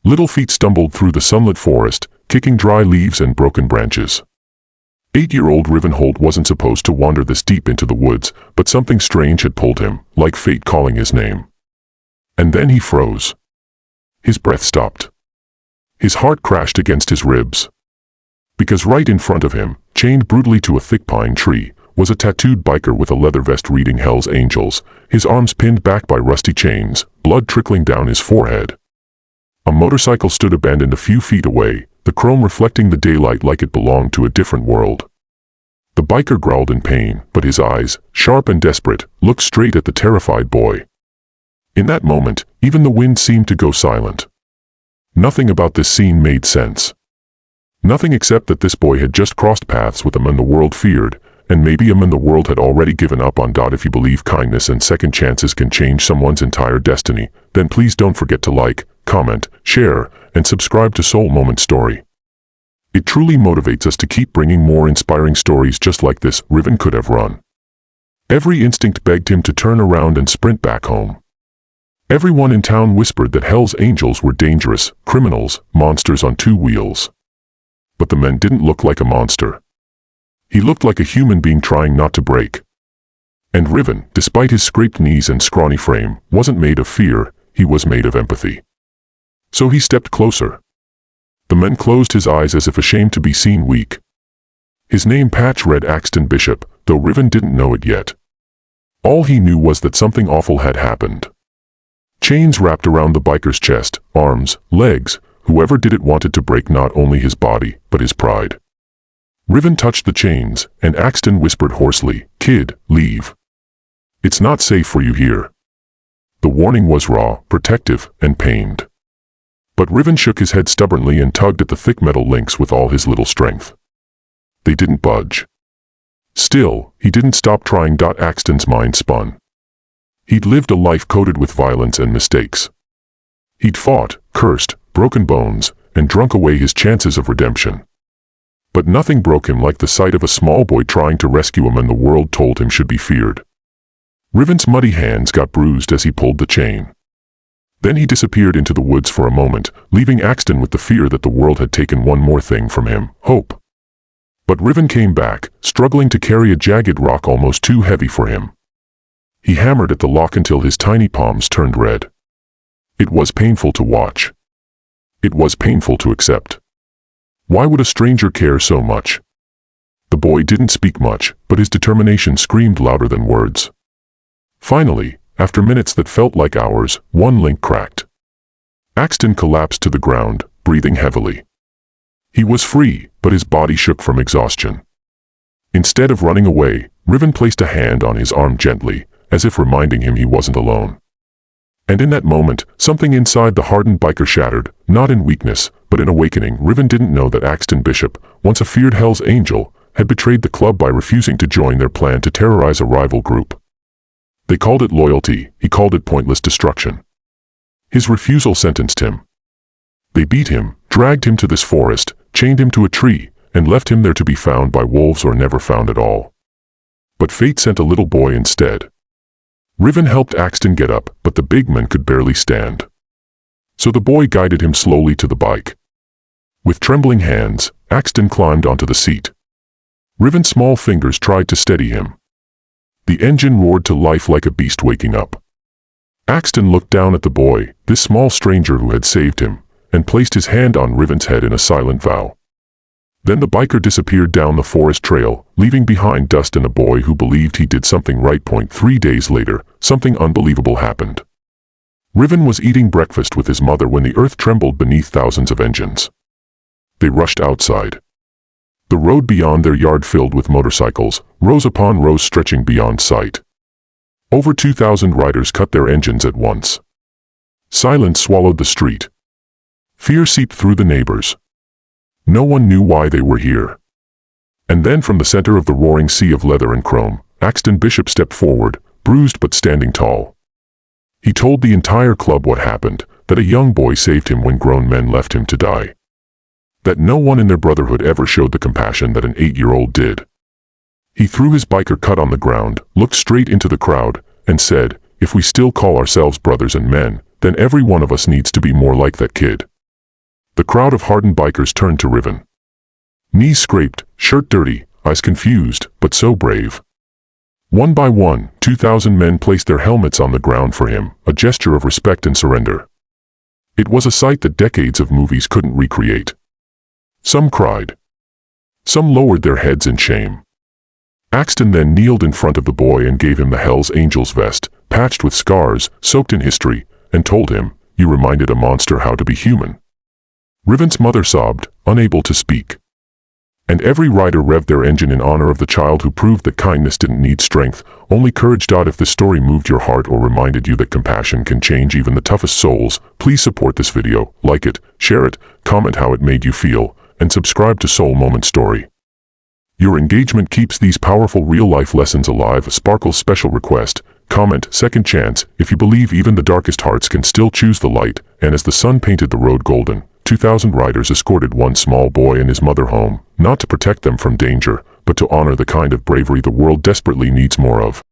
Little feet stumbled through the sunlit forest, kicking dry leaves and broken branches. 8-year-old Riven Holt wasn't supposed to wander this deep into the woods, but something strange had pulled him, like fate calling his name. And then he froze. His breath stopped. His heart crashed against his ribs. Because right in front of him, chained brutally to a thick pine tree, was a tattooed biker with a leather vest reading Hell's Angels, his arms pinned back by rusty chains, blood trickling down his forehead. A motorcycle stood abandoned a few feet away, the chrome reflecting the daylight like it belonged to a different world. The biker growled in pain, but his eyes, sharp and desperate, looked straight at the terrified boy. In that moment, even the wind seemed to go silent. Nothing about this scene made sense. Nothing except that this boy had just crossed paths with a man the world feared, and maybe a man the world had already given up on. If you believe kindness and second chances can change someone's entire destiny, then please don't forget to like, comment, share, and subscribe to Soul Moment Story. It truly motivates us to keep bringing more inspiring stories just like this. Riven could have run. Every instinct begged him to turn around and sprint back home. Everyone in town whispered that Hell's Angels were dangerous, criminals, monsters on 2 wheels. But the man didn't look like a monster. He looked like a human being trying not to break. And Riven, despite his scraped knees and scrawny frame, wasn't made of fear, he was made of empathy. So he stepped closer. The man closed his eyes as if ashamed to be seen weak. His name patch read Axton Bishop, though Riven didn't know it yet. All he knew was that something awful had happened. Chains wrapped around the biker's chest, arms, legs. Whoever did it wanted to break not only his body, but his pride. Riven touched the chains, and Axton whispered hoarsely, "Kid, leave. It's not safe for you here." The warning was raw, protective, and pained. But Riven shook his head stubbornly and tugged at the thick metal links with all his little strength. They didn't budge. Still, he didn't stop trying. Axton's mind spun. He'd lived a life coated with violence and mistakes. He'd fought, cursed, broken bones, and drunk away his chances of redemption. But nothing broke him like the sight of a small boy trying to rescue a man the world told him should be feared. Riven's muddy hands got bruised as he pulled the chain. Then he disappeared into the woods for a moment, leaving Axton with the fear that the world had taken one more thing from him, hope. But Riven came back, struggling to carry a jagged rock almost too heavy for him. He hammered at the lock until his tiny palms turned red. It was painful to watch. It was painful to accept. Why would a stranger care so much? The boy didn't speak much, but his determination screamed louder than words. Finally, after minutes that felt like hours, one link cracked. Axton collapsed to the ground, breathing heavily. He was free, but his body shook from exhaustion. Instead of running away, Riven placed a hand on his arm gently, as if reminding him he wasn't alone. And in that moment, something inside the hardened biker shattered, not in weakness, but in awakening. Riven didn't know that Axton Bishop, once a feared Hell's Angel, had betrayed the club by refusing to join their plan to terrorize a rival group. They called it loyalty, he called it pointless destruction. His refusal sentenced him. They beat him, dragged him to this forest, chained him to a tree, and left him there to be found by wolves or never found at all. But fate sent a little boy instead. Riven helped Axton get up, but the big man could barely stand. So the boy guided him slowly to the bike. With trembling hands, Axton climbed onto the seat. Riven's small fingers tried to steady him. The engine roared to life like a beast waking up. Axton looked down at the boy, this small stranger who had saved him, and placed his hand on Riven's head in a silent vow. Then the biker disappeared down the forest trail, leaving behind dust and a boy who believed he did something right. 3 days later, something unbelievable happened. Riven was eating breakfast with his mother when the earth trembled beneath thousands of engines. They rushed outside. The road beyond their yard filled with motorcycles, rows upon rows stretching beyond sight. Over 2,000 riders cut their engines at once. Silence swallowed the street. Fear seeped through the neighbors. No one knew why they were here. And then from the center of the roaring sea of leather and chrome, Axton Bishop stepped forward, bruised but standing tall. He told the entire club what happened, that a young boy saved him when grown men left him to die. That no one in their brotherhood ever showed the compassion that an 8-year-old did. He threw his biker cut on the ground, looked straight into the crowd, and said, "If we still call ourselves brothers and men, then every one of us needs to be more like that kid." The crowd of hardened bikers turned to Riven. Knees scraped, shirt dirty, eyes confused, but so brave. One by one, 2,000 men placed their helmets on the ground for him, a gesture of respect and surrender. It was a sight that decades of movies couldn't recreate. Some cried. Some lowered their heads in shame. Axton then kneeled in front of the boy and gave him the Hell's Angels vest, patched with scars, soaked in history, and told him, "You reminded a monster how to be human." Riven's mother sobbed, unable to speak. And every rider revved their engine in honor of the child who proved that kindness didn't need strength, only courage. If this story moved your heart or reminded you that compassion can change even the toughest souls, please support this video, like it, share it, comment how it made you feel, and subscribe to Soul Moment Story. Your engagement keeps these powerful real-life lessons alive. Sparkle's special request: comment, second chance, if you believe even the darkest hearts can still choose the light. And as the sun painted the road golden, 2,000 riders escorted one small boy and his mother home, not to protect them from danger, but to honor the kind of bravery the world desperately needs more of.